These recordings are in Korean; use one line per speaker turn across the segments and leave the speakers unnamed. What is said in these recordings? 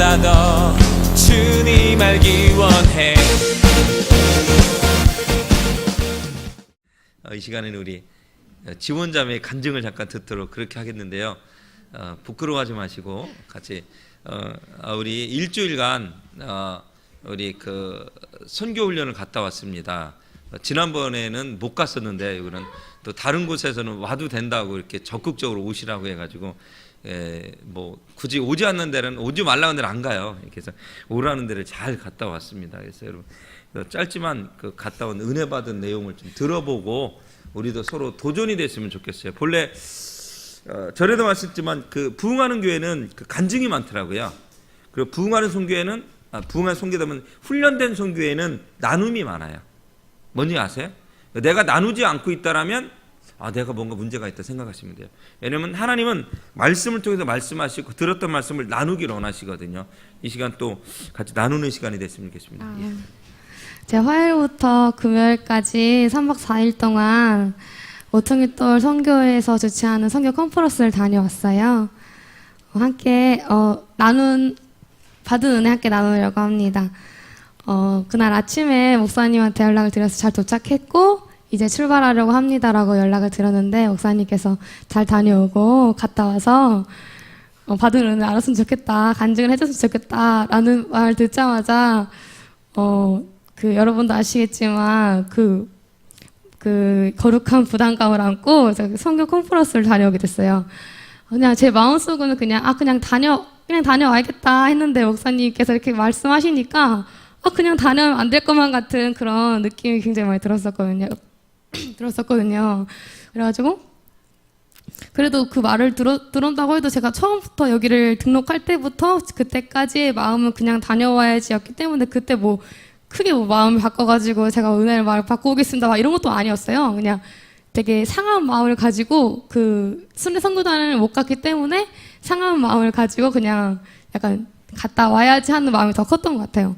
날보다 더 주님 알기 원해.
이 시간에는 우리 지원자매의 간증을 잠깐 듣도록 그렇게 하겠는데요. 부끄러워하지 마시고 같이 우리 일주일간 우리 그 선교 훈련을 갔다 왔습니다. 지난번에는 못 갔었는데 이거는 또 다른 곳에서는 와도 된다고 이렇게 적극적으로 오시라고 해가지고 뭐 굳이 오지 않는 데는 오지 말라는 데는 안 가요. 그래서 오라는 데를 잘 갔다 왔습니다. 그래서 여러분 짧지만 그 갔다 온 은혜 받은 내용을 좀 들어보고 우리도 서로 도전이 됐으면 좋겠어요. 본래 전에도 말씀했지만 그 부흥하는 교회는 그 간증이 많더라고요. 그리고 부흥하는 선교회는 부흥하는 선교되면 훈련된 선교회는 나눔이 많아요. 뭔지 아세요? 내가 나누지 않고 있다라면 내가 뭔가 문제가 있다 생각하시면 돼요. 왜냐하면 하나님은 말씀을 통해서 말씀하시고 들었던 말씀을 나누기를 원하시거든요. 이 시간 또 같이 나누는 시간이 됐으면 좋겠습니다.
제가 화요일부터 금요일까지 3박 4일 동안 오통일돌 선교회에서 주최하는 선교 컨퍼런스를 다녀왔어요. 함께 받은 은혜 함께 나누려고 합니다. 그날 아침에 목사님한테 연락을 드려서 잘 도착했고 이제 출발하려고 합니다라고 연락을 드렸는데 목사님께서 잘 다녀오고 갔다 와서 받은 은혜 알았으면 좋겠다, 간증을 해줬으면 좋겠다 라는 말 듣자마자 그 여러분도 아시겠지만 그 거룩한 부담감을 안고 선교 컨퍼런스를 다녀오게 됐어요. 그냥 제 마음속으로는 그냥 다녀와야겠다 했는데 목사님께서 이렇게 말씀하시니까 그냥 다녀오면 안 될 것만 같은 그런 느낌이 굉장히 많이 들었었거든요. 그래가지고 그래도 그 말을 들었다고 해도 제가 처음부터 여기를 등록할 때부터 그때까지의 마음은 그냥 다녀와야지였기 때문에 그때 뭐 크게 마음을 바꿔가지고 제가 은혜를 막 받고 오겠습니다 막 이런 것도 아니었어요. 그냥 되게 상한 마음을 가지고 그 순례 선교단을 못 갔기 때문에 상한 마음을 가지고 그냥 약간 갔다 와야지 하는 마음이 더 컸던 것 같아요.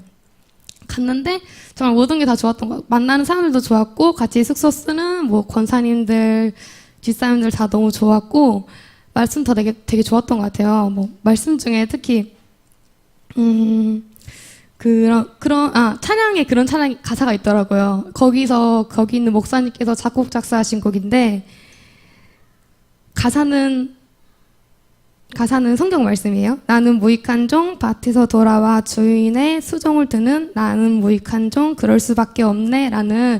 갔는데 정말 모든 게 다 좋았던 것 같아요. 만나는 사람들도 좋았고 같이 숙소 쓰는 뭐 권사님들, 집사님들 다 너무 좋았고 말씀도 되게 좋았던 것 같아요. 뭐 말씀 중에 특히 찬양에 그런 찬양 가사가 있더라고요. 거기 있는 목사님께서 작곡 작사하신 곡인데 가사는 성경 말씀이에요. 나는 무익한 종 밭에서 돌아와 주인의 수종을 드는 나는 무익한 종 그럴 수밖에 없네 라는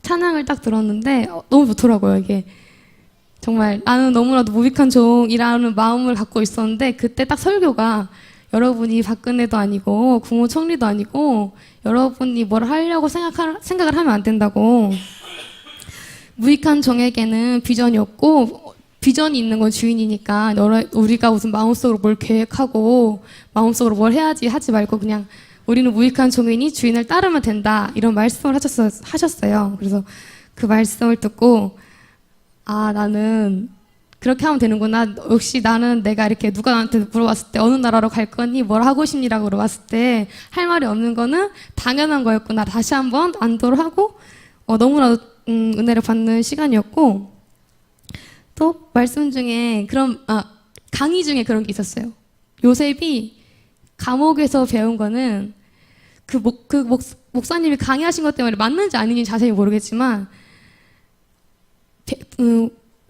찬양을 딱 들었는데 너무 좋더라고요. 이게 정말 나는 너무나도 무익한 종이라는 마음을 갖고 있었는데 그때 딱 설교가 여러분이 박근혜도 아니고 국무총리도 아니고 여러분이 뭘 하려고 생각을 하면 안 된다고. 무익한 종에게는 비전이 없고 비전이 있는 건 주인이니까 우리가 무슨 마음속으로 뭘 계획하고 마음속으로 뭘 해야지 하지 말고 그냥 우리는 무익한 종이니 주인을 따르면 된다 이런 말씀을 하셨어요. 그래서 그 말씀을 듣고 나는 그렇게 하면 되는구나. 역시 나는 내가 이렇게 누가 나한테 물어봤을 때 어느 나라로 갈 거니 뭘 하고 싶니라고 물어봤을 때 할 말이 없는 거는 당연한 거였구나. 다시 한번 안도를 하고 너무나도 은혜를 받는 시간이었고 또 말씀 중에 강의 중에 그런 게 있었어요. 요셉이 감옥에서 배운 거는 목사님이 강의하신 것 때문에 맞는지 아닌지 자세히 모르겠지만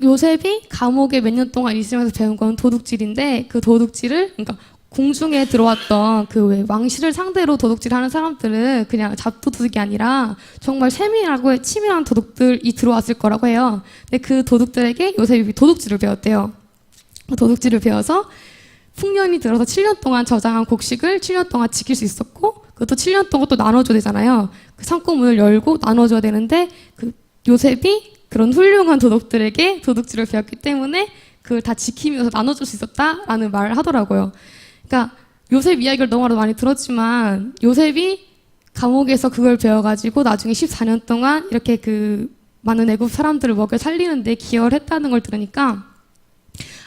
요셉이 감옥에 몇 년 동안 있으면서 배운 건 도둑질인데 그 도둑질을 그러니까 궁중에 들어왔던 그 왜 왕실을 상대로 도둑질하는 사람들은 그냥 잡도둑이 아니라 정말 치밀한 도둑들이 들어왔을 거라고 해요. 근데 그 도둑들에게 요셉이 도둑질을 배웠대요. 도둑질을 배워서 풍년이 들어서 7년 동안 저장한 곡식을 7년 동안 지킬 수 있었고 그것도 7년 동안 또 나눠줘야 되잖아요. 그 창고문을 열고 나눠줘야 되는데 그 요셉이 그런 훌륭한 도둑들에게 도둑질을 배웠기 때문에 그걸 다 지키면서 나눠줄 수 있었다라는 말을 하더라고요. 그러니까 요셉 이야기를 너무나도 많이 들었지만 요셉이 감옥에서 그걸 배워가지고 나중에 14년 동안 이렇게 그 많은 애굽 사람들을 먹여 살리는데 기여를 했다는 걸 들으니까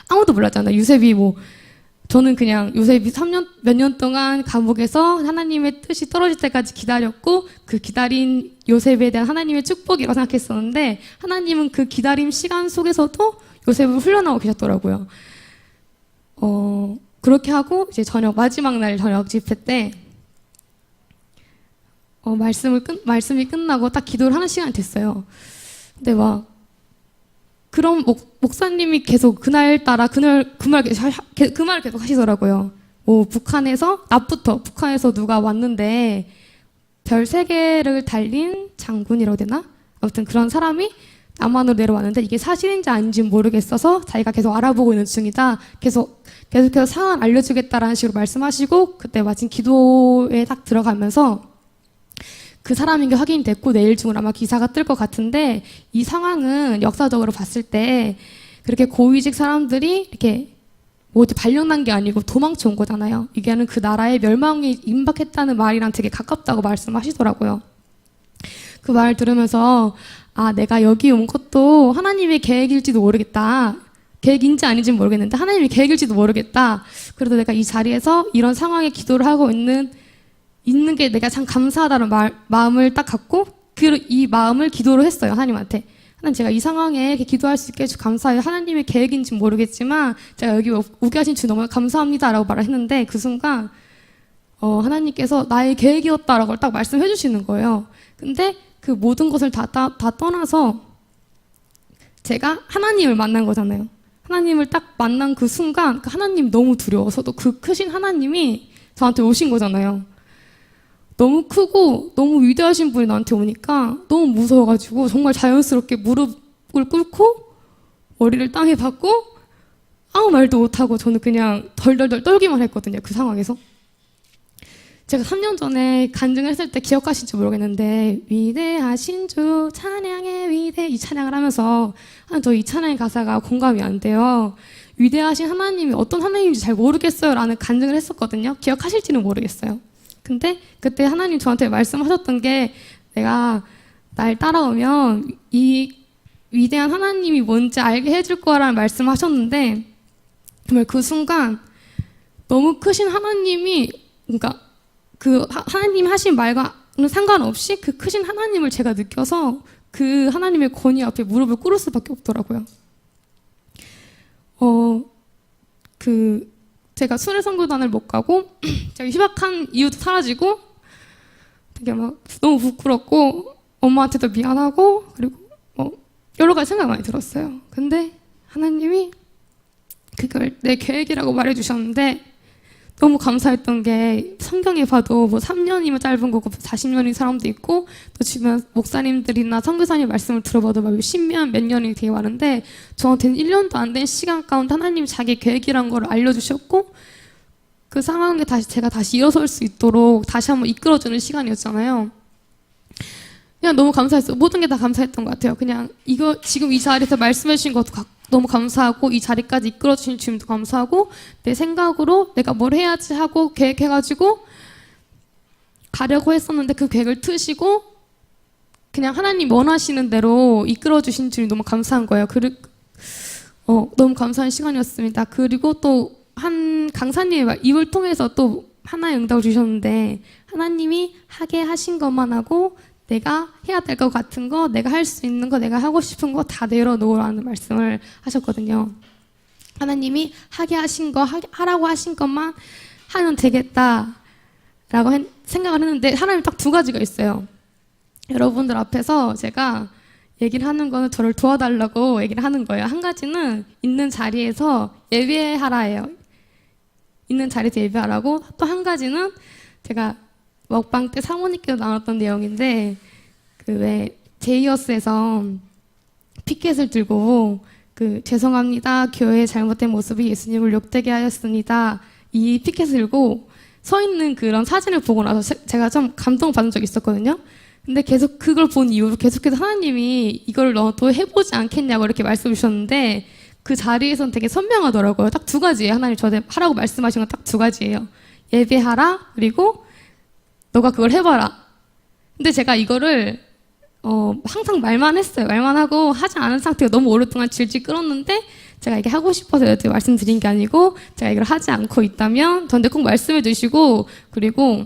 아무도 몰랐잖아요. 저는 그냥 요셉이 몇 년 동안 감옥에서 하나님의 뜻이 떨어질 때까지 기다렸고 그 기다린 요셉에 대한 하나님의 축복이라고 생각했었는데 하나님은 그 기다림 시간 속에서도 요셉을 훈련하고 계셨더라고요. 그렇게 하고 이제 마지막 날 저녁 집회 때 말씀이 끝나고 딱 기도를 하는 시간이 됐어요. 근데 막 그럼 목사님이 계속 그날따라 그 말을 계속 하시더라고요. 뭐 북한에서 누가 왔는데 별 3개를 달린 장군이라고 되나? 아무튼 그런 사람이 남한으로 내려왔는데 이게 사실인지 아닌지 모르겠어서 자기가 계속 알아보고 있는 중이다. 계속해서 상황을 알려주겠다라는 식으로 말씀하시고 그때 마침 기도에 딱 들어가면서 그 사람인 게 확인이 됐고 내일 중으로 아마 기사가 뜰 것 같은데 이 상황은 역사적으로 봤을 때 그렇게 고위직 사람들이 이렇게 뭐 어디 발령난 게 아니고 도망쳐 온 거잖아요. 이게는 그 나라의 멸망이 임박했다는 말이랑 되게 가깝다고 말씀하시더라고요. 그 말을 들으면서 내가 여기 온 것도 하나님의 계획일지도 모르겠다. 계획인지 아닌지 모르겠는데 하나님의 계획일지도 모르겠다. 그래도 내가 이 자리에서 이런 상황에 기도를 하고 있는 게 내가 참 감사하다는 마음을 딱 갖고 이 마음을 기도로 했어요. 하나님한테. 하나님, 제가 이 상황에 이렇게 기도할 수 있게 해주셔서 감사해요. 하나님의 계획인지 모르겠지만 제가 여기 오게 하신 주 너무 감사합니다라고 말을 했는데 그 순간 하나님께서 나의 계획이었다라고 딱 말씀해 주시는 거예요. 근데 그 모든 것을 다 떠나서 제가 하나님을 만난 거잖아요. 하나님을 딱 만난 그 순간 하나님 너무 두려워서도 그 크신 하나님이 저한테 오신 거잖아요. 너무 크고 너무 위대하신 분이 나한테 오니까 너무 무서워가지고 정말 자연스럽게 무릎을 꿇고 머리를 땅에 박고 아무 말도 못하고 저는 그냥 덜덜덜 떨기만 했거든요. 그 상황에서. 제가 3년 전에 간증을 했을 때 기억하실지 모르겠는데 위대하신 주 찬양의 위대 이 찬양을 하면서 저 이 찬양의 가사가 공감이 안 돼요. 위대하신 하나님이 어떤 하나님인지 잘 모르겠어요 라는 간증을 했었거든요. 기억하실지는 모르겠어요. 근데 그때 하나님 저한테 말씀하셨던 게 내가 날 따라오면 이 위대한 하나님이 뭔지 알게 해줄 거라는 말씀하셨는데 정말 그 순간 너무 크신 하나님이 그러니까 그 하나님 하신 말과는 상관없이 그 크신 하나님을 제가 느껴서 그 하나님의 권위 앞에 무릎을 꿇을 수밖에 없더라고요. 제가 순회 선교단을 못 가고 제가 휴학한 이유도 사라지고 되게 막 너무 부끄럽고 엄마한테도 미안하고 그리고 여러 가지 생각 많이 들었어요. 근데 하나님이 그걸 내 계획이라고 말해주셨는데 너무 감사했던 게 성경에 봐도 뭐 3년이면 짧은 거고 40년인 사람도 있고 또 주변 목사님들이나 선교사님 말씀을 들어봐도 막 10년 몇 년이 되게 많은데 저한테는 1년도 안 된 시간 가운데 하나님이 자기 계획이란 걸 알려주셨고 그 상황에 제가 다시 일어설 수 있도록 다시 한번 이끌어주는 시간이었잖아요. 그냥 너무 감사했어요. 모든 게 다 감사했던 것 같아요. 그냥 지금 이 자리에서 말씀해 주신 것도 너무 감사하고 이 자리까지 이끌어 주신 주님도 감사하고 내 생각으로 내가 뭘 해야지 하고 계획해가지고 가려고 했었는데 그 계획을 트시고 그냥 하나님 원하시는 대로 이끌어 주신 주님 너무 감사한 거예요. 너무 감사한 시간이었습니다. 그리고 또 한 강사님의 입을 통해서 또 하나의 응답을 주셨는데 하나님이 하게 하신 것만 하고 내가 해야 될 것 같은 거, 내가 할 수 있는 거, 내가 하고 싶은 거 다 내려놓으라는 말씀을 하셨거든요. 하나님이 하게 하신 거, 하라고 하신 것만 하면 되겠다라고 생각을 했는데 하나님 딱 2가지가 있어요. 여러분들 앞에서 제가 얘기를 하는 거는 저를 도와달라고 얘기를 하는 거예요. 한 가지는 있는 자리에서 예배하라예요. 있는 자리에서 예배하라고. 또 한 가지는 제가 먹방 때 사모님께서 나눴던 내용인데 왜 제이어스에서 피켓을 들고 죄송합니다. 교회의 잘못된 모습이 예수님을 욕되게 하였습니다. 이 피켓을 들고 서 있는 그런 사진을 보고 나서 제가 좀 감동받은 적이 있었거든요. 근데 계속 그걸 본 이후로 계속해서 하나님이 이걸 너도 해보지 않겠냐고 이렇게 말씀 주셨는데 그 자리에서는 되게 선명하더라고요. 딱 2가지예요. 하나님 저한테 하라고 말씀하신 건 딱 2가지예요. 예배하라 그리고 너가 그걸 해봐라. 근데 제가 이거를 항상 말만 했어요. 말만 하고 하지 않은 상태가 너무 오랫동안 질질 끌었는데 제가 이게 하고 싶어서 이렇게 말씀드린 게 아니고 제가 이걸 하지 않고 있다면 저한테 꼭 말씀해 주시고 그리고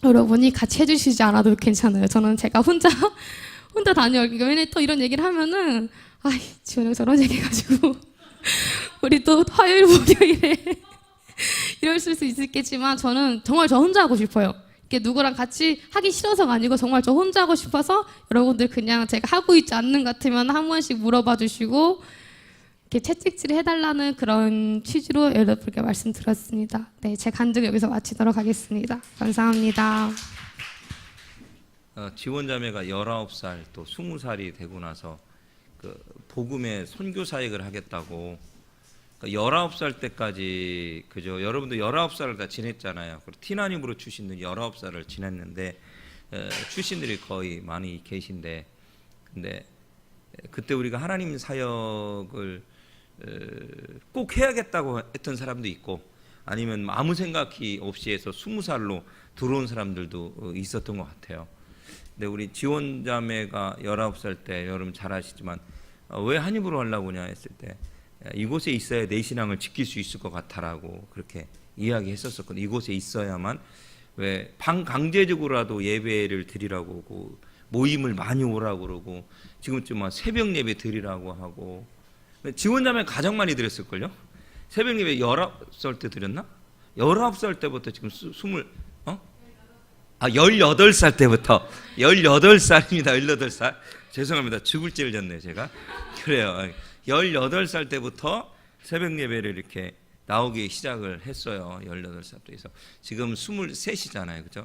여러분이 같이 해주시지 않아도 괜찮아요. 저는 제가 혼자 다녀올게요. 왜냐면 또 이런 얘기를 하면은 지원이가 저런 얘기 해가지고 우리 또 화요일 목요일에 이럴 수 있겠지만 저는 정말 저 혼자 하고 싶어요. 이렇게 누구랑 같이 하기 싫어서가 아니고 정말 저 혼자 하고 싶어서 여러분들 그냥 제가 하고 있지 않는 것 같으면 한 번씩 물어봐 주시고 이렇게 채찍질 해달라는 그런 취지로 여러분께 말씀드렸습니다. 네, 제 간증 여기서 마치도록 하겠습니다. 감사합니다.
지원자매가 19살 또 20살이 되고 나서 그 복음의 선교 사역을 하겠다고, 그러니까 19살 때까지 그죠? 여러분도 19살을 다 지냈잖아요. 티나님으로 출신들 19살을 지냈는데 출신들이 거의 많이 계신데, 근데 그때 우리가 하나님 사역을 꼭 해야겠다고 했던 사람도 있고, 아니면 아무 생각이 없이 해서 20살로 들어온 사람들도 있었던 것 같아요. 근데 우리 지원자매가 19살 때 여러분 잘 아시지만 왜 한입으로 하려고 하냐 했을 때 이곳에 있어야 내 신앙을 지킬 수 있을 것 같아라고 그렇게 이야기했었거든요. 이곳에 있어야만, 왜 반강제적으로라도 예배를 드리라고 하고 모임을 많이 오라고 그러고 지금쯤 새벽 예배 드리라고 하고, 지원자매 가장 많이 드렸을걸요. 새벽 예배 19살 때 드렸나? 19살 때부터 지금 18살 때부터 18살입니다. 18살. 죄송합니다. 죽을 죄를 졌네요, 제가. 그래요. 18살 때부터 새벽 예배를 이렇게 나오기 시작을 했어요. 18살 때에서. 지금 23이잖아요. 그죠?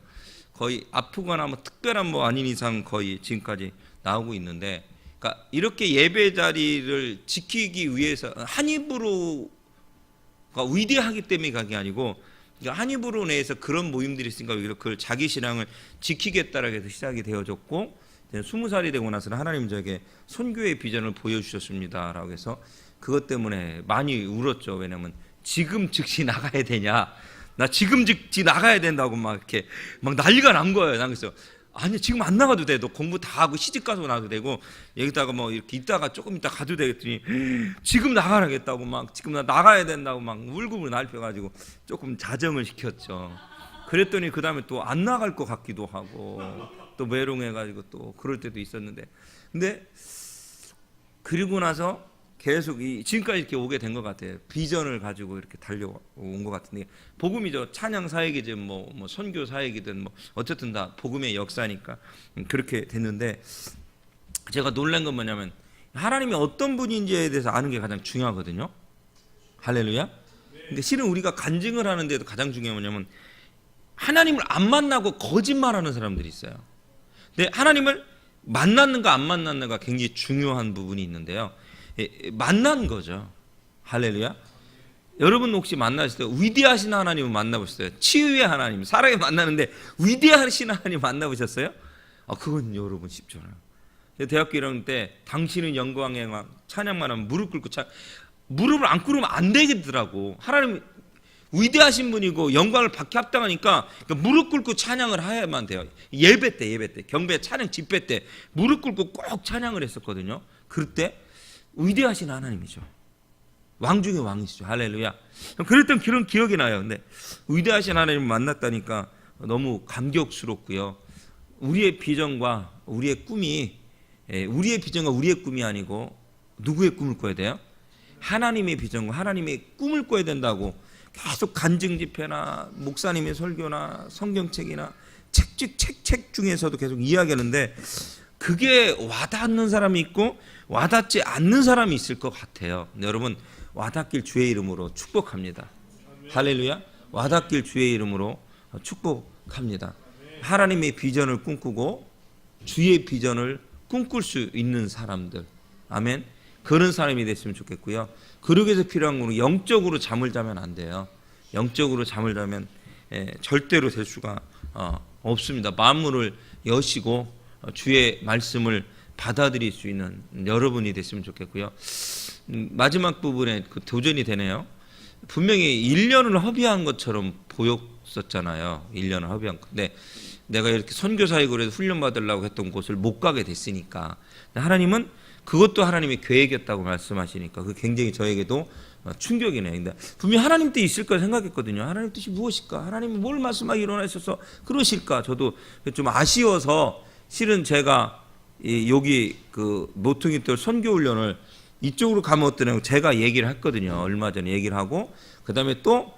거의 아프거나 뭐 특별한 뭐 아닌 이상 거의 지금까지 나오고 있는데, 그러니까 이렇게 예배 자리를 지키기 위해서 한 입으로가 위대하기 때문에 간 게 아니고, 그러니까 한 입으로 내에서 그런 모임들이 있으니까 그걸 자기 신앙을 지키겠다라고 해서 시작이 되어졌고, 20살이 되고 나서는 하나님 저에게 선교의 비전을 보여주셨습니다라고 해서 그것 때문에 많이 울었죠. 왜냐하면 지금 즉시 나가야 되냐, 나 지금 즉시 나가야 된다고 막 이렇게 막 난리가 난 거예요. 난 그래서 아니 지금 안 나가도 돼, 너 공부 다 하고 시집 가서 나가도 되고 여기다가 뭐 이렇게 있다가 조금 있다 가도 되겠더니 지금 나가라겠다고 막 지금 나 나가야 된다고 막 울고불 날펴가지고 조금 자정을 시켰죠. 그랬더니 그 다음에 또 안 나갈 것 같기도 하고 또 메롱해가지고 또 그럴 때도 있었는데, 근데 그리고 나서 계속 지금까지 이렇게 오게 된 것 같아요. 비전을 가지고 이렇게 달려온 것 같은데, 복음이죠. 찬양 사역이든 뭐 선교 사역이든 뭐 어쨌든 다 복음의 역사니까 그렇게 됐는데, 제가 놀란 건 뭐냐면 하나님이 어떤 분인지에 대해서 아는 게 가장 중요하거든요. 할렐루야. 근데 실은 우리가 간증을 하는데도 가장 중요한 뭐냐면 하나님을 안 만나고 거짓말하는 사람들이 있어요. 근데 하나님을 만났는가 안 만났는가 굉장히 중요한 부분이 있는데요. 만난 거죠. 할렐루야. 여러분 혹시 만나실 때 위대하신 하나님을 만나보셨어요? 치유의 하나님, 사람이 만나는데 위대하신 하나님 만나보셨어요? 그건 여러분 쉽지 않아요. 대학교 1학년 때 당신은 영광의 왕 찬양만 하면 무릎 꿇고 무릎을 안 꿇으면 안 되겠더라고. 하나님 위대하신 분이고 영광을 받기 합당하니까 무릎 꿇고 찬양을 해야만 돼요. 예배 때 경배 찬양 집회 때 무릎 꿇고 꼭 찬양을 했었거든요. 그때 위대하신 하나님이죠. 왕 중에 왕이시죠. 할렐루야. 그랬던 그런 기억이 나요. 근데 위대하신 하나님을 만났다니까 너무 감격스럽고요. 우리의 비전과 우리의 꿈이 우리의 비전과 우리의 꿈이 아니고 누구의 꿈을 꿔야 돼요? 하나님의 비전과 하나님의 꿈을 꿔야 된다고 계속 간증 집회나 목사님의 설교나 성경책이나 책 중에서도 계속 이야기하는데, 그게 와닿는 사람이 있고 와닿지 않는 사람이 있을 것 같아요. 여러분 와닿길 주의 이름으로 축복합니다. 할렐루야. 와닿길 주의 이름으로 축복합니다. 하나님의 비전을 꿈꾸고 주의 비전을 꿈꿀 수 있는 사람들, 아멘. 그런 사람이 됐으면 좋겠고요. 그러기 위해서 필요한 건 영적으로 잠을 자면 안 돼요. 영적으로 잠을 자면 절대로 될 수가 없습니다. 만물을 여시고 주의 말씀을 받아들일 수 있는 여러분이 됐으면 좋겠고요. 마지막 부분에 그 도전이 되네요. 분명히 1년을 허비한 것처럼 보였었잖아요. 1년을 허비한 건데 내가 이렇게 선교사역으로 해서 훈련받으려고 했던 곳을 못 가게 됐으니까, 하나님은 그것도 하나님의 계획이었다고 말씀하시니까 그 굉장히 저에게도 충격이네요. 근데 분명히 하나님 뜻이 있을 거 생각했거든요. 하나님 뜻이 무엇일까? 하나님이 뭘 말씀하기 일어나셔서 그러실까? 저도 좀 아쉬워서 실은 제가 여기 그 모퉁이돌 선교훈련을 이쪽으로 가면 어떠냐고 제가 얘기를 했거든요. 얼마 전에 얘기를 하고, 그 다음에 또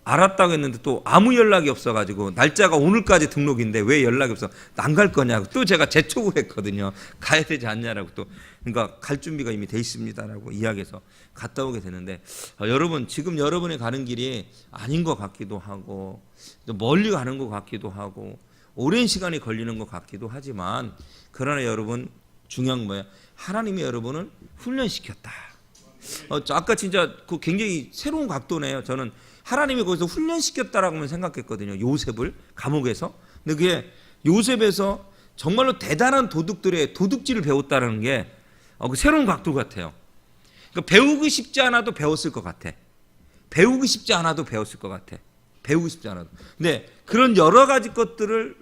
알았다고 했는데 또 아무 연락이 없어가지고 날짜가 오늘까지 등록인데 왜 연락이 없어? 안 갈 거냐고 또 제가 재촉을 했거든요. 가야 되지 않냐라고 또 그러니까 갈 준비가 이미 돼 있습니다라고 이야기해서 갔다 오게 되는데 여러분 지금 여러분이 가는 길이 아닌 것 같기도 하고 또 멀리 가는 것 같기도 하고 오랜 시간이 걸리는 것 같기도 하지만 그러나 여러분 중요한 뭐야? 하나님이 여러분을 훈련시켰다. 아까 진짜 그 굉장히 새로운 각도네요. 저는 하나님이 거기서 훈련시켰다라고만 생각했거든요. 요셉을 감옥에서. 근데 그게 요셉에서 정말로 대단한 도둑들의 도둑질을 배웠다는 게 그 새로운 각도 같아요. 그러니까 배우기 쉽지 않아도 배웠을 것 같아. 배우기 쉽지 않아도 배웠을 것 같아. 배우기 쉽지 않아도. 근데 그런 여러 가지 것들을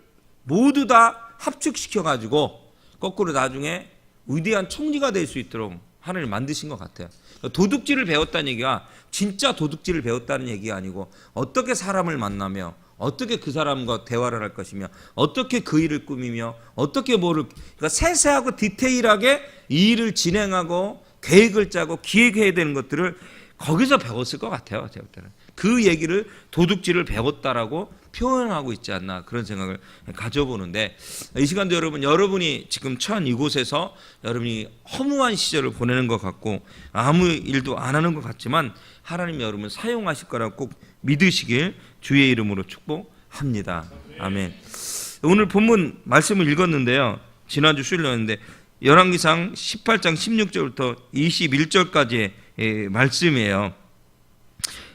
모두 다 합축시켜가지고 거꾸로 나중에 위대한 총리가 될 수 있도록 하나님 만드신 것 같아요. 도둑질을 배웠다는 얘기가 진짜 도둑질을 배웠다는 얘기가 아니고 어떻게 사람을 만나며 어떻게 그 사람과 대화를 할 것이며 어떻게 그 일을 꾸미며 어떻게 뭐를 그러니까 세세하고 디테일하게 이 일을 진행하고 계획을 짜고 기획해야 되는 것들을 거기서 배웠을 것 같아요. 제가 볼 때는 그 얘기를 도둑질을 배웠다라고 표현하고 있지 않나 그런 생각을 가져보는데 이 시간도 여러분이 지금 처한 이곳에서 여러분이 허무한 시절을 보내는 것 같고 아무 일도 안 하는 것 같지만 하나님이 여러분을 사용하실 거라고 꼭 믿으시길 주의 이름으로 축복합니다. 아멘. 오늘 본문 말씀을 읽었는데요. 지난주 수요일이었는데 열왕기상 18장 16절부터 21절까지의 말씀이에요.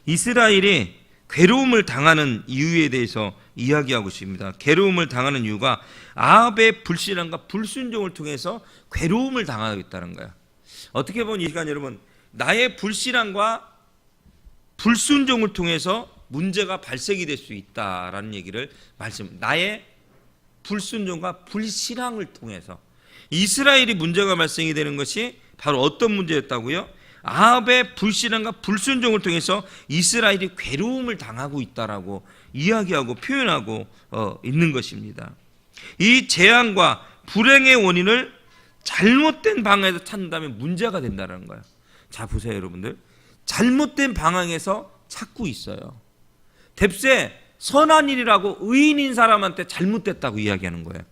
이스라엘이 괴로움을 당하는 이유에 대해서 이야기하고 있습니다. 괴로움을 당하는 이유가 아합의 불신앙과 불순종을 통해서 괴로움을 당하고 있다는 거예요. 어떻게 보면 이 시간 여러분 나의 불신앙과 불순종을 통해서 문제가 발생이 될 수 있다라는 얘기를 나의 불순종과 불신앙을 통해서 이스라엘이 문제가 발생이 되는 것이 바로 어떤 문제였다고요? 아합의 불신앙과 불순종을 통해서 이스라엘이 괴로움을 당하고 있다라고 이야기하고 표현하고 있는 것입니다. 이 재앙과 불행의 원인을 잘못된 방향에서 찾는다면 문제가 된다는 거예요. 자 보세요 여러분들. 잘못된 방향에서 찾고 있어요. 뎁스에 선한 일이라고 의인인 사람한테 잘못됐다고 이야기하는 거예요.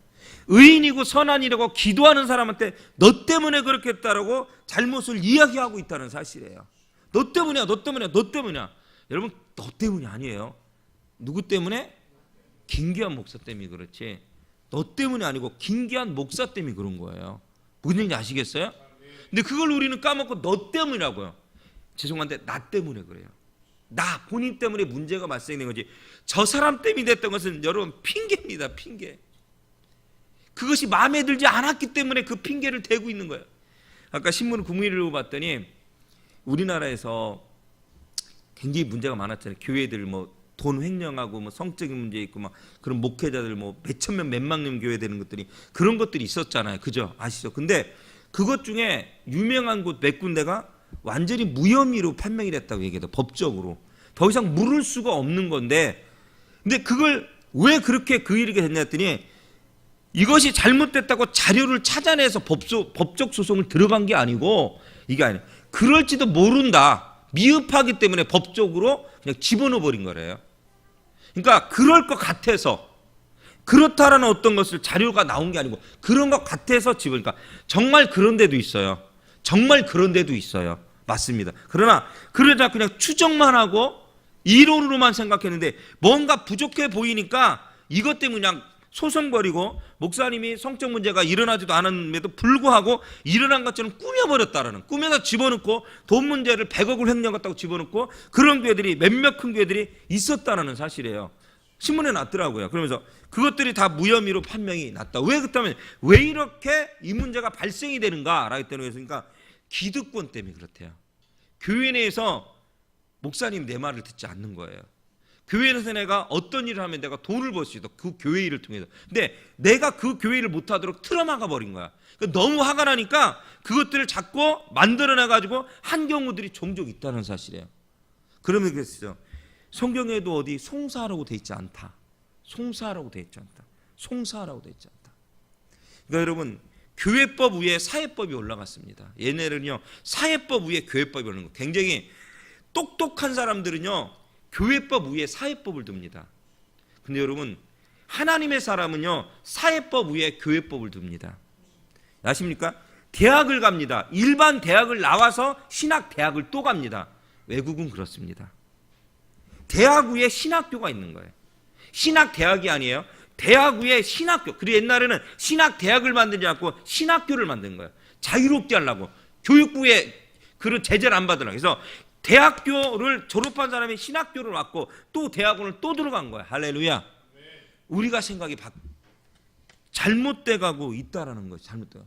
의인이고 선한 일이라고 기도하는 사람한테 너 때문에 그렇게 했다라고 잘못을 이야기하고 있다는 사실이에요. 너 때문이야, 너 때문이야, 너 때문이야. 여러분 너 때문이 아니에요. 누구 때문에? 김기한 목사 때문에 그렇지. 너 때문이 아니고 김기한 목사 때문에 그런 거예요. 무슨 얘기인지 아시겠어요? 근데 그걸 우리는 까먹고 너 때문이라고요. 죄송한데 나 때문에 그래요. 나 본인 때문에 문제가 발생된 거지. 저 사람 때문에 됐던 것은 여러분 핑계입니다. 핑계. 그것이 마음에 들지 않았기 때문에 그 핑계를 대고 있는 거예요. 아까 신문 국민일보 봤더니 우리나라에서 굉장히 문제가 많았잖아요. 교회들 뭐 돈 횡령하고 뭐 성적인 문제 있고 막 그런 목회자들 뭐 몇천 명 몇만 명 교회 되는 것들이 그런 것들이 있었잖아요. 그죠? 아시죠? 근데 그것 중에 유명한 곳 몇 군데가 완전히 무혐의로 판명이 됐다고 얘기해요. 법적으로. 더 이상 물을 수가 없는 건데 근데 그걸 왜 그렇게 그 일이 됐냐 했더니 이것이 잘못됐다고 자료를 찾아내서 법적 소송을 들어간 게 아니고 이게 아니에요. 그럴지도 모른다. 미흡하기 때문에 법적으로 그냥 집어넣어 버린 거래요. 그러니까 그럴 것 같아서 그렇다라는 어떤 것을 자료가 나온 게 아니고 그런 것 같아서 집으니까 정말 그런 데도 있어요. 정말 그런 데도 있어요. 맞습니다. 그러나 그러다 그냥 추정만 하고 이론으로만 생각했는데 뭔가 부족해 보이니까 이것 때문에 그냥 소송 벌이고 목사님이 성적 문제가 일어나지도 않았음에도 불구하고 일어난 것처럼 꾸며버렸다라는 꾸며서 집어넣고 돈 문제를 100억을 횡령했다고 집어넣고 그런 교회들이 몇몇 큰 교회들이 있었다는 사실이에요. 신문에 났더라고요. 그러면서 그것들이 다 무혐의로 판명이 났다. 왜 그렇다면 왜 이렇게 이 문제가 발생이 되는가라고 했더니 그러니까 기득권 때문에 그렇대요. 교회 내에서 목사님 내 말을 듣지 않는 거예요. 교회에서 내가 어떤 일을 하면 내가 돈을 벌 수 있어. 그 교회 일을 통해서. 근데 내가 그 교회 일을 못하도록 틀어막아 버린 거야. 그러니까 너무 화가 나니까 그것들을 자꾸 만들어내가지고 한 경우들이 종종 있다는 사실이에요. 그러면 그랬어요. 성경에도 어디 송사하라고 돼 있지 않다. 송사하라고 돼 있지 않다. 송사하라고 돼 있지 않다. 그러니까 여러분 교회법 위에 사회법이 올라갔습니다. 얘네는요 사회법 위에 교회법이 올라간 거. 굉장히 똑똑한 사람들은요 교회법 위에 사회법을 둡니다. 근데 여러분, 하나님의 사람은요, 사회법 위에 교회법을 둡니다. 아십니까? 대학을 갑니다. 일반 대학을 나와서 신학 대학을 또 갑니다. 외국은 그렇습니다. 대학 위에 신학교가 있는 거예요. 신학 대학이 아니에요. 대학 위에 신학교. 그리고 옛날에는 신학 대학을 만들지 않고 신학교를 만든 거예요. 자유롭게 하려고. 교육부에 그런 제재를 안 받으려고. 그래서 대학교를 졸업한 사람이 신학교를 왔고 또 대학원을 또 들어간 거야. 할렐루야. 우리가 생각이 잘못돼 가고 있다라는 거예요. 잘못돼.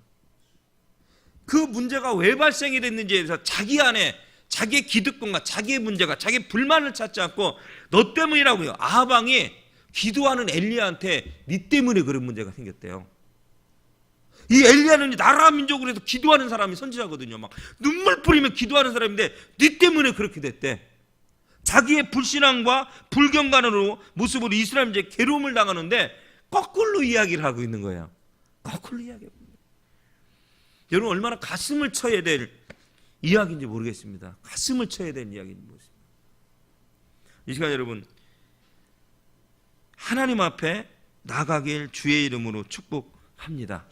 그 문제가 왜 발생이 됐는지에 대해서 자기 안에 자기의 기득권과 자기의 문제가 자기의 불만을 찾지 않고 너 때문이라고요. 아하방이 기도하는 엘리야한테 네 때문에 그런 문제가 생겼대요. 이 엘리야는 나라 민족으로 해서 기도하는 사람이 선지자거든요. 막 눈물 뿌리며 기도하는 사람인데 네 때문에 그렇게 됐대. 자기의 불신앙과 불경간으로 모습으로 이스라엘 이제 괴로움을 당하는데 거꾸로 이야기를 하고 있는 거예요. 거꾸로 이야기하고 있는 거예요. 여러분 얼마나 가슴을 쳐야 될 이야기인지 모르겠습니다. 가슴을 쳐야 될 이야기인지 모르겠습니다. 이 시간 여러분 하나님 앞에 나가길 주의 이름으로 축복합니다.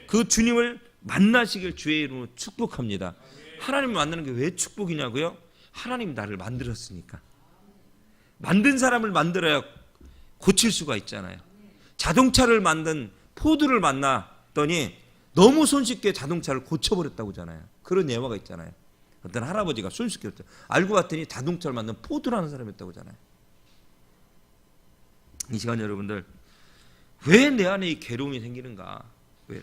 그 주님을 만나시길 주의 이름으로 축복합니다. 하나님을 만나는 게 왜 축복이냐고요? 하나님 나를 만들었으니까. 만든 사람을 만들어야 고칠 수가 있잖아요. 자동차를 만든 포드를 만났더니 너무 손쉽게 자동차를 고쳐버렸다고 하잖아요. 그런 예화가 있잖아요. 어떤 할아버지가 손쉽게 알고 봤더니 자동차를 만든 포드라는 사람이었다고 하잖아요. 이 시간 여러분들 왜 내 안에 이 괴로움이 생기는가? 왜?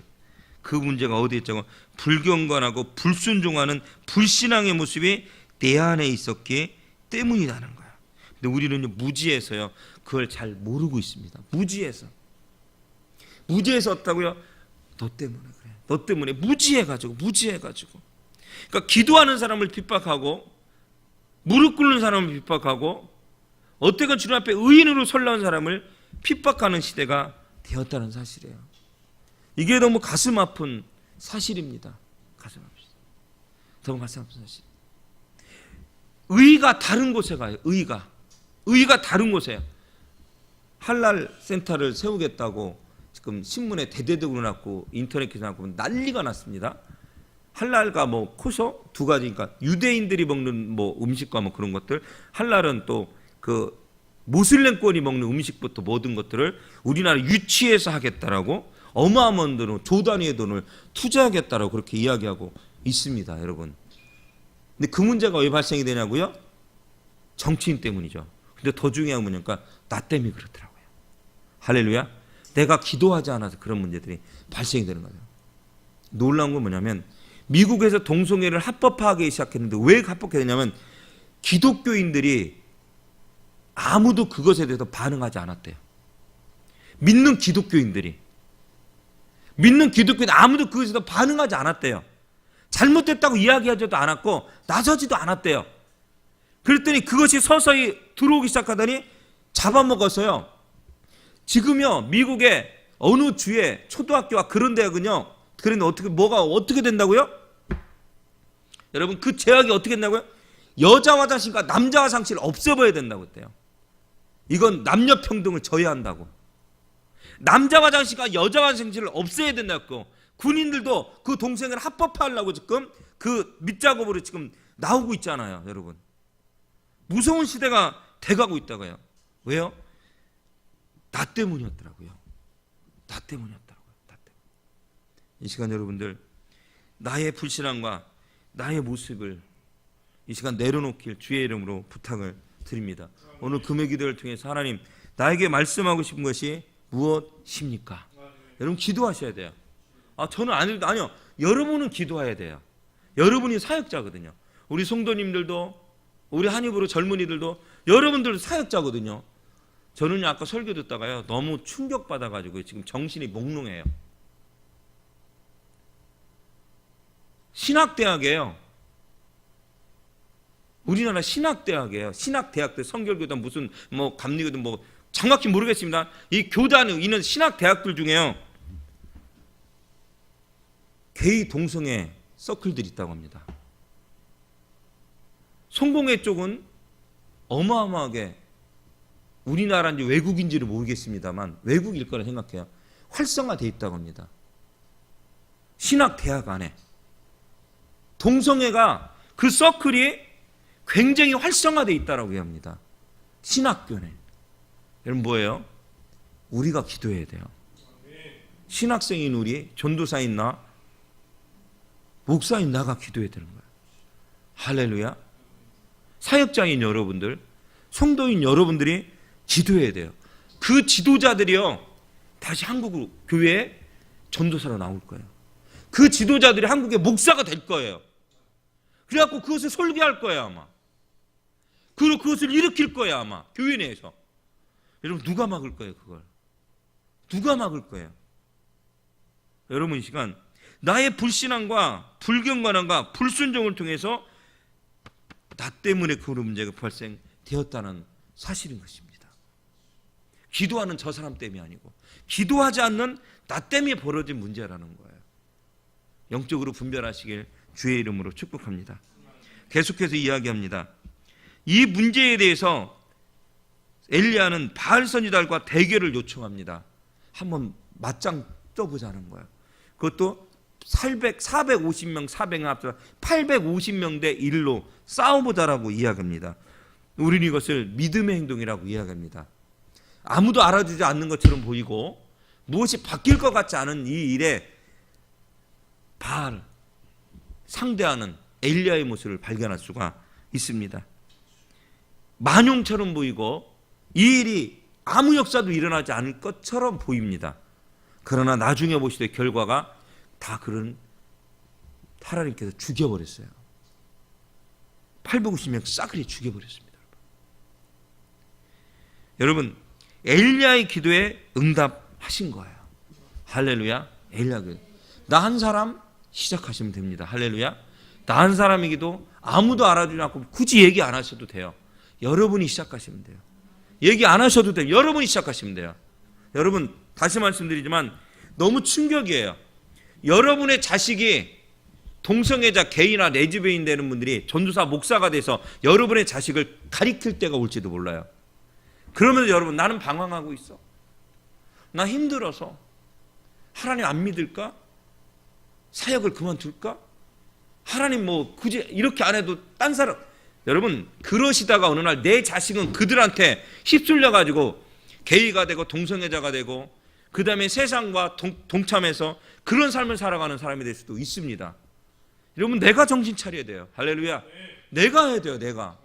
그 문제가 어디에 있자고 불경건하고 불순종하는 불신앙의 모습이 내 안에 있었기 때문이라는 거야. 근데 우리는 무지해서요 그걸 잘 모르고 있습니다. 무지해서 어떻다고요? 너 때문에 그래. 너 때문에 무지해가지고. 그러니까 기도하는 사람을 핍박하고 무릎 꿇는 사람을 핍박하고 어때가 주님 앞에 의인으로 설라온 사람을 핍박하는 시대가 되었다는 사실이에요. 이게 너무 가슴 아픈 사실입니다. 가슴 아프시다. 너무 가슴 아픈 사실. 의가 다른 곳에 가요. 의가 다른 곳에요. 할랄 센터를 세우겠다고 지금 신문에 대대적으로 났고 인터넷 기사 났고 난리가 났습니다. 할랄과 뭐 코셔 두 가지니까 유대인들이 먹는 뭐 음식과 뭐 그런 것들, 할랄은 또 그 모슬렘권이 먹는 음식부터 모든 것들을 우리나라 유치해서 하겠다라고 어마어마한 돈을 조 단위의 돈을 투자하겠다라고 그렇게 이야기하고 있습니다, 여러분. 근데 그 문제가 왜 발생이 되냐고요? 정치인 때문이죠. 근데 더 중요한 건 뭐냐니까 나 때문에 그렇더라고요. 할렐루야. 내가 기도하지 않아서 그런 문제들이 발생이 되는 거죠. 놀라운 건 뭐냐면 미국에서 동성애를 합법화하기 시작했는데 왜 합법화가 되냐면 기독교인들이 아무도 그것에 대해서 반응하지 않았대요. 믿는 기독교인들이 아무도 그것에 대해서 반응하지 않았대요. 잘못됐다고 이야기하지도 않았고 나서지도 않았대요. 그랬더니 그것이 서서히 들어오기 시작하더니 잡아먹어서요. 지금요 미국의 어느 주에 초등학교와 그런 대학은요 그런데 어떻게 된다고요? 여러분 그 제약이 어떻게 된다고요? 여자 화장실과 남자 화장실을 없애버려야 된다고 했대요. 이건 남녀 평등을 저해한다고. 남자 화장실과 여자 화장실을 없애야 된다고. 군인들도 그 동생을 합법화하려고 지금 그 밑작업으로 지금 나오고 있잖아요, 여러분. 무서운 시대가 돼가고 있다고요. 왜요? 나 때문이었더라고요. 나 때문이었더라고요. 이 시간 여러분들 나의 불신앙과 나의 모습을 이 시간 내려놓길 주의 이름으로 부탁을 드립니다. 오늘 금요 기도를 통해서 하나님 나에게 말씀하고 싶은 것이 무엇입니까? 여러분 기도하셔야 돼요. 저는 아니요. 여러분은 기도해야 돼요. 여러분이 사역자거든요. 우리 성도님들도 우리 한입으로 젊은이들도 여러분들도 사역자거든요. 저는 아까 설교 듣다가요 너무 충격받아가지고 지금 정신이 몽롱해요. 신학대학이에요. 우리나라 신학대학이에요. 신학대학들 성결교단 무슨 뭐 감리교단 뭐 정확히 모르겠습니다. 이 교단에 있는 신학대학들 중에요 게이 동성애 서클들이 있다고 합니다. 성공회 쪽은 어마어마하게 우리나라인지 외국인지를 모르겠습니다만 외국일 거라 생각해요. 활성화되어 있다고 합니다. 신학대학 안에 동성애가 그 서클이 굉장히 활성화되어 있다고 합니다. 신학교에. 여러분 뭐예요? 우리가 기도해야 돼요. 신학생인 우리, 전도사인 나, 목사인 나가 기도해야 되는 거예요. 할렐루야. 사역자인 여러분들, 성도인 여러분들이 기도해야 돼요. 그 지도자들이요 다시 한국 교회에 전도사로 나올 거예요. 그 지도자들이 한국의 목사가 될 거예요. 그래갖고 그것을 설계할 거예요 아마. 그리고 그것을 일으킬 거예요 아마 교회 내에서. 여러분 누가 막을 거예요 그걸? 누가 막을 거예요? 여러분 이 시간 나의 불신앙과 불경건함과 불순종을 통해서 나 때문에 그런 문제가 발생되었다는 사실인 것입니다. 기도하는 저 사람 때문이 아니고 기도하지 않는 나 때문에 벌어진 문제라는 거예요. 영적으로 분별하시길 주의 이름으로 축복합니다. 계속해서 이야기합니다. 이 문제에 대해서 엘리야는 바알 선지자들과 대결을 요청합니다. 한번 맞짱 떠보자는 거예요. 그것도 450명 400명 앞서 850명 대 1로 싸워보자라고 이야기합니다. 우리는 이것을 믿음의 행동이라고 이야기합니다. 아무도 알아주지 않는 것처럼 보이고 무엇이 바뀔 것 같지 않은 이 일에 바알 상대하는 엘리야의 모습을 발견할 수가 있습니다. 만용처럼 보이고 이 일이 아무 역사도 일어나지 않을 것처럼 보입니다. 그러나 나중에 보시되 결과가 다 그런 하나님께서 죽여버렸어요. 850명 싸그리 죽여버렸습니다. 여러분 엘리야의 기도에 응답하신 거예요. 할렐루야. 엘리야 나 한 사람 시작하시면 됩니다. 할렐루야. 나 한 사람이기도 아무도 알아주지 않고 굳이 얘기 안 하셔도 돼요. 여러분이 시작하시면 돼요. 얘기 안 하셔도 돼요. 여러분이 시작하시면 돼요. 여러분 다시 말씀드리지만 너무 충격이에요. 여러분의 자식이 동성애자 게이나 레즈비언 되는 분들이 전도사 목사가 돼서 여러분의 자식을 가리킬 때가 올지도 몰라요. 그러면서 여러분 나는 방황하고 있어. 나 힘들어서 하나님 안 믿을까? 사역을 그만둘까? 하나님 뭐 굳이 이렇게 안 해도 딴 사람. 여러분 그러시다가 어느 날 내 자식은 그들한테 휩쓸려 가지고 게이가 되고 동성애자가 되고 그 다음에 세상과 동참해서 그런 삶을 살아가는 사람이 될 수도 있습니다. 여러분 내가 정신 차려야 돼요. 할렐루야. 내가 해야 돼요. 내가.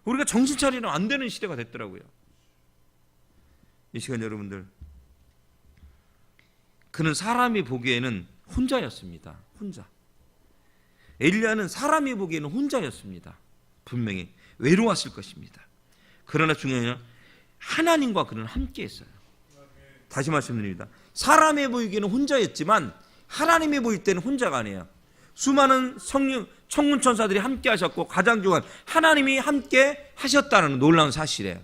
우리가 정신 차리면 안 되는 시대가 됐더라고요. 이 시간 여러분들 그는 사람이 보기에는 혼자였습니다. 혼자. 엘리야는 사람이 보기에는 혼자였습니다. 분명히 외로웠을 것입니다. 그러나 중요한 건 하나님과 그는 함께 했어요. 다시 말씀드립니다. 사람이 보이기에는 혼자였지만 하나님이 보일 때는 혼자가 아니에요. 수많은 천군 천사들이 함께 하셨고 가장 중요한 하나님이 함께 하셨다는 놀라운 사실이에요.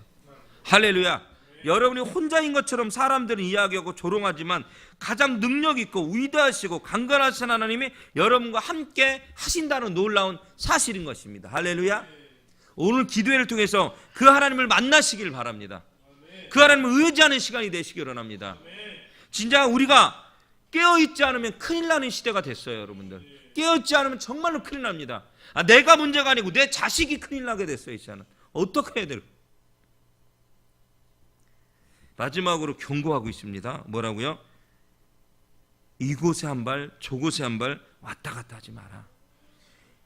할렐루야. 여러분이 혼자인 것처럼 사람들은 이야기하고 조롱하지만 가장 능력 있고 위대하시고 강건하신 하나님이 여러분과 함께 하신다는 놀라운 사실인 것입니다. 할렐루야. 오늘 기도회를 통해서 그 하나님을 만나시길 바랍니다. 그 하나님을 의지하는 시간이 되시기 원합니다. 진짜 우리가 깨어있지 않으면 큰일 나는 시대가 됐어요. 여러분들 깨어있지 않으면 정말로 큰일 납니다. 내가 문제가 아니고 내 자식이 큰일 나게 됐어요. 이 시간은 어떻게 해야 될까? 마지막으로 경고하고 있습니다. 뭐라고요? 이곳에 한 발 저곳에 한 발 왔다 갔다 하지 마라.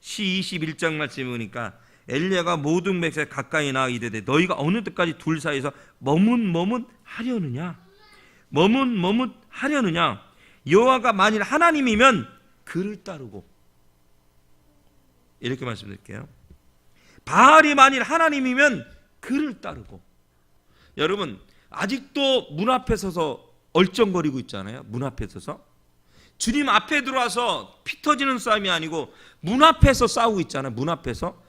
시 21장 말씀에 보니까 엘리야가 모든 백성에 가까이 나아 이르되 너희가 어느 때까지 둘 사이에서 머뭇하려느냐? 머뭇하려느냐? 여호와가 만일 하나님이면 그를 따르고. 이렇게 말씀드릴게요. 바알이 만일 하나님이면 그를 따르고. 여러분 아직도 문 앞에 서서 얼쩡거리고 있잖아요. 문 앞에 서서 주님 앞에 들어와서 피 터지는 싸움이 아니고 문 앞에서 싸우고 있잖아요. 문 앞에서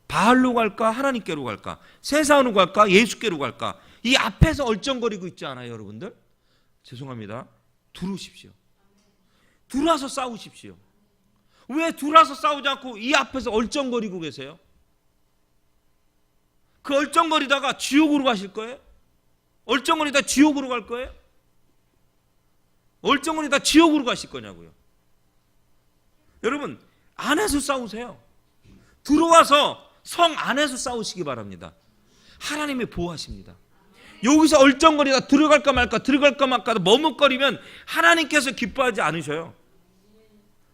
바알로 갈까 하나님께로 갈까 세상으로 갈까 예수께로 갈까 이 앞에서 얼쩡거리고 있지 않아요. 여러분들 죄송합니다. 들어오십시오. 들어와서 싸우십시오. 왜 들어와서 싸우지 않고 이 앞에서 얼쩡거리고 계세요? 그 얼쩡거리다가 지옥으로 가실 거예요? 얼쩡거리다 지옥으로 갈 거예요? 얼쩡거리다 지옥으로 가실 거냐고요. 여러분, 안에서 싸우세요. 들어와서 성 안에서 싸우시기 바랍니다. 하나님이 보호하십니다. 여기서 얼쩡거리다 들어갈까 말까 머뭇거리면 하나님께서 기뻐하지 않으셔요.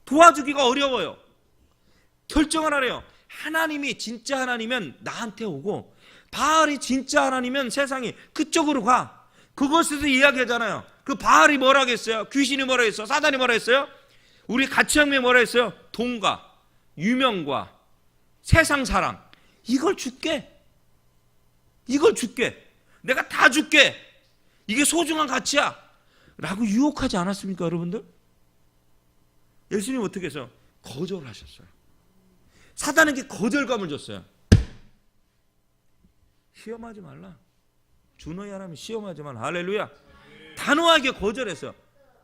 도와주기가 어려워요. 결정을 하래요. 하나님이 진짜 하나님이면 나한테 오고, 바알이 진짜 하나님이면 세상이 그쪽으로 가. 그것에서 이야기하잖아요. 그 바알이 뭐라 했어요? 귀신이 뭐라 했어요? 사단이 뭐라 했어요? 우리 가치형이 뭐라 했어요? 돈과 유명과 세상 사랑, 이걸 줄게. 이걸 줄게. 내가 다 줄게. 이게 소중한 가치야 라고 유혹하지 않았습니까, 여러분들? 예수님 어떻게 해서 거절하셨어요. 사단에게 거절감을 줬어요. 시험하지 말라. 주너희 하나님 시험하지 말라. 할렐루야. 단호하게 거절했어요.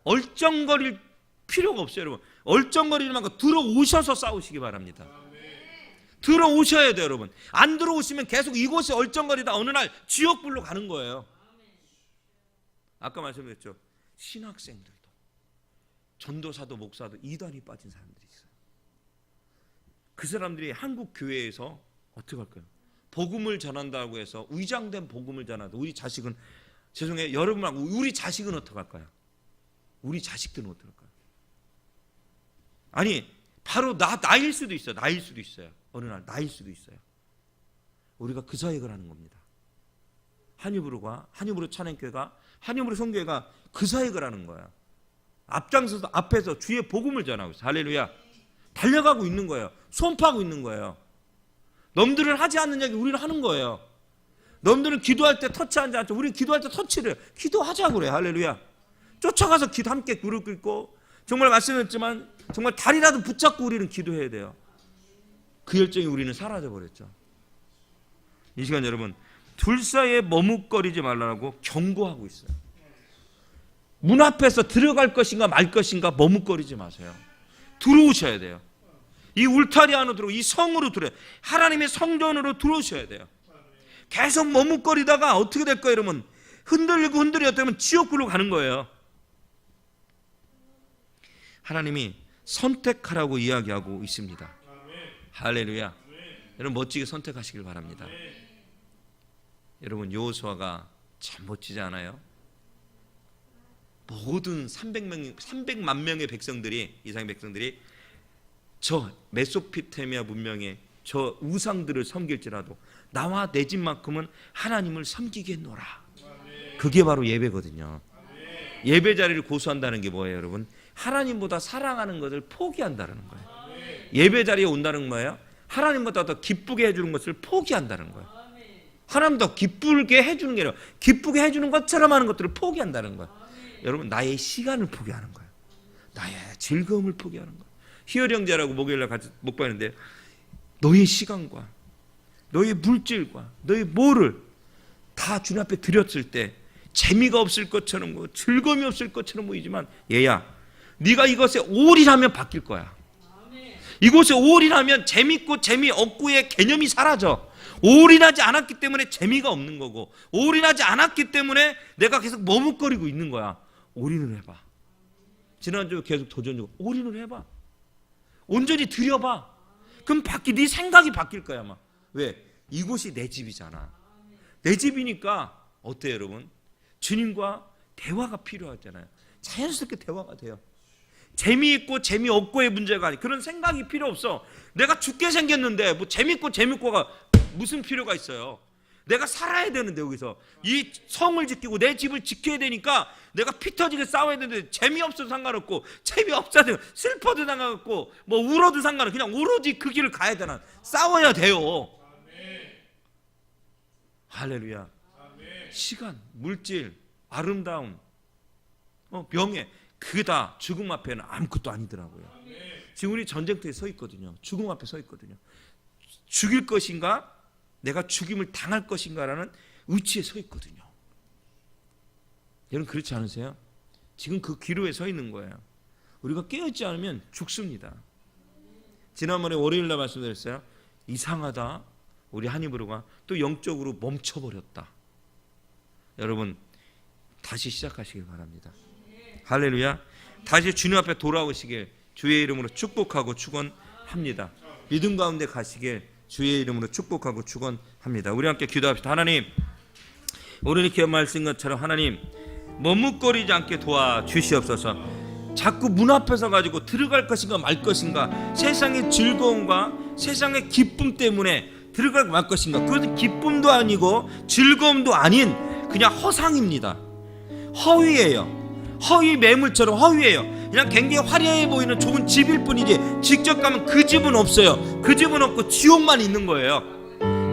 얼쩡거릴 필요가 없어요, 여러분. 얼쩡거리는 만큼 들어오셔서 싸우시기 바랍니다. 들어오셔야 돼요, 여러분. 안 들어오시면 계속 이곳에 얼쩡거리다 어느 날 지옥불로 가는 거예요. 아까 말씀드렸죠. 신학생들도, 전도사도, 목사도 이단이 빠진 사람들이 있어요. 그 사람들이 한국 교회에서 어떻게 할까요? 복음을 전한다고 해서 위장된 복음을 전한다. 우리 자식은, 죄송해요, 여러분하고 우리 자식은 어떻게 할까요? 우리 자식들은 어떻게 할까요? 아니, 바로 나일 수도 있어요. 나일 수도 있어요. 어느 날 나일 수도 있어요. 우리가 그 사역을 하는 겁니다. 한유부로가, 한유부로 찬양교회가, 한유부로 성교회가 그 사역을 하는 거야. 앞장서서 앞에서 주의 복음을 전하고 있어요. 할렐루야. 달려가고 있는 거예요. 손파고 있는 거예요. 넘들은 하지 않는 얘기 우리는 하는 거예요. 넘들은 기도할 때 터치하지 않죠. 우리는 기도할 때 터치를 해요. 기도하자고 그래요. 할렐루야. 쫓아가서 기도 함께 무릎 꿇고, 정말 말씀했지만 정말 다리라도 붙잡고 우리는 기도해야 돼요. 그 열정이 우리는 사라져버렸죠. 이 시간 여러분, 둘 사이에 머뭇거리지 말라고 경고하고 있어요. 문 앞에서 들어갈 것인가 말 것인가 머뭇거리지 마세요. 들어오셔야 돼요. 이 울타리 안으로 들어오고, 이 성으로 들어요. 하나님의 성전으로 들어오셔야 돼요. 계속 머뭇거리다가 어떻게 될 거예요, 여러분? 흔들리었다 하면 지옥불로 가는 거예요. 하나님이 선택하라고 이야기하고 있습니다. 할렐루야. 여러분, 멋지게 선택하시길 바랍니다. 여러분, 여호수아가 참 멋지지 않아요? 모든 300만 명의 백성들이, 이스라엘 백성들이 저 메소포타미아 문명의 저 우상들을 섬길지라도 나와 내 집만큼은 하나님을 섬기겠노라. 그게 바로 예배거든요. 예배 자리를 고수한다는 게 뭐예요, 여러분? 하나님보다 사랑하는 것을 포기한다는 거예요. 예배 자리에 온다는 거예요. 하나님보다 더 기쁘게 해주는 것을 포기한다는 거예요. 하나님 더 기쁘게 해주는 게 아니라 기쁘게 해주는 것처럼 하는 것들을 포기한다는 거예요. 여러분, 나의 시간을 포기하는 거예요. 나의 즐거움을 포기하는 거예요. 희열이 형제라고 목요일날 같이 목봤는데, 너의 시간과 너의 물질과 너의 뭐를 다 주님 앞에 드렸을 때 재미가 없을 것처럼 보이고 즐거움이 없을 것처럼 보이지만, 얘야, 네가 이것에 올인하면 바뀔 거야. 이곳에 올인하면 재밌고 재미없고의 개념이 사라져. 올인하지 않았기 때문에 재미가 없는 거고, 올인하지 않았기 때문에 내가 계속 머뭇거리고 있는 거야. 올인을 해봐. 지난주에 계속 도전적으로 올인을 해봐. 온전히 들여봐. 그럼 네 생각이 바뀔 거야 아마. 왜? 이곳이 내 집이잖아. 내 집이니까 어때요, 여러분? 주님과 대화가 필요하잖아요. 자연스럽게 대화가 돼요. 재미있고 재미없고의 문제가 아니, 그런 생각이 필요 없어. 내가 죽게 생겼는데 뭐 재밌고가 무슨 필요가 있어요? 내가 살아야 되는데, 여기서 이 성을 지키고 내 집을 지켜야 되니까 내가 피 터지게 싸워야 되는데, 재미없어도 상관없고 재미없어도 슬퍼도 상관없고 뭐 울어도 상관없고 그냥 오로지 그 길을 가야 되나, 싸워야 돼요. 할렐루야. 시간, 물질, 아름다움, 명예, 그게 다 죽음 앞에는 아무것도 아니더라고요. 지금 우리 전쟁터에 서 있거든요. 죽음 앞에 서 있거든요. 죽일 것인가, 내가 죽임을 당할 것인가라는 위치에 서 있거든요. 여러분, 그렇지 않으세요? 지금 그 기로에 서 있는 거예요. 우리가 깨어있지 않으면 죽습니다. 지난번에 월요일날 말씀드렸어요. 이상하다. 우리 한이브로가 또 영적으로 멈춰버렸다. 여러분 다시 시작하시길 바랍니다. 할렐루야. 다시 주님 앞에 돌아오시길 주의 이름으로 축복하고 축원합니다. 믿음 가운데 가시길 주의 이름으로 축복하고 축원합니다. 우리 함께 기도합시다. 하나님, 오늘 이렇게 말씀 것처럼 하나님 머뭇거리지 않게 도와주시옵소서. 자꾸 문 앞에서 가지고 들어갈 것인가 말 것인가, 세상의 즐거움과 세상의 기쁨 때문에 들어갈 말 것인가, 그것은 기쁨도 아니고 즐거움도 아닌 그냥 허상입니다. 허위예요. 허위 매물처럼 허위예요. 그냥 굉장히 화려해 보이는 좋은 집일 뿐이지 직접 가면 그 집은 없어요. 그 집은 없고 지옥만 있는 거예요.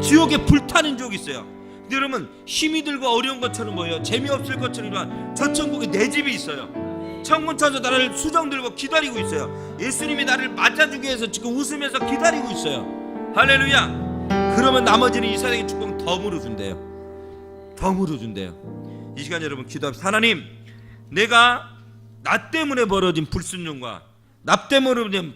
지옥에 불타는 지옥이 있어요. 근데 여러분, 힘이 들고 어려운 것처럼 보여요. 재미없을 것처럼, 저 천국에 내 집이 있어요. 천군 천사 나를 수정 들고 기다리고 있어요. 예수님이 나를 맞아주기 위해서 지금 웃으면서 기다리고 있어요. 할렐루야. 그러면 나머지는 이 세상의 축복은 덤으로 준대요. 덤으로 준대요. 이 시간 여러분 기도합시다. 하나님, 내가 나 때문에 벌어진 불순종과 나 때문에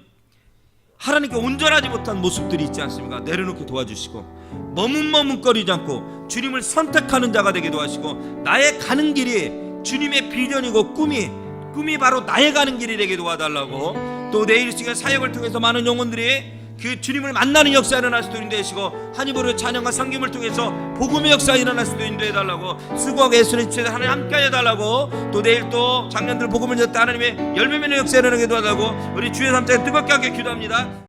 하나님께 온전하지 못한 모습들이 있지 않습니까? 내려놓게 도와주시고 머뭇머뭇거리지 않고 주님을 선택하는 자가 되게 도와주시고, 나의 가는 길이 주님의 비전이고 꿈이 바로 나의 가는 길이 되게 도와달라고, 또 내일 시간 사역을 통해서 많은 영혼들이 그 주님을 만나는 역사가 일어날 수도 있는 되시고, 한이브로 찬양과 상김을 통해서 복음의 역사가 일어날 수도 있는 데 해달라고, 수고하고 애쓰는 집에 하나님 함께 해달라고, 또 내일 또 작년들 복음을 전했다 하나님의 열매 맺는 역사가 일어나게 도와달라고 우리 주의 삼자에 뜨겁게 함께 기도합니다.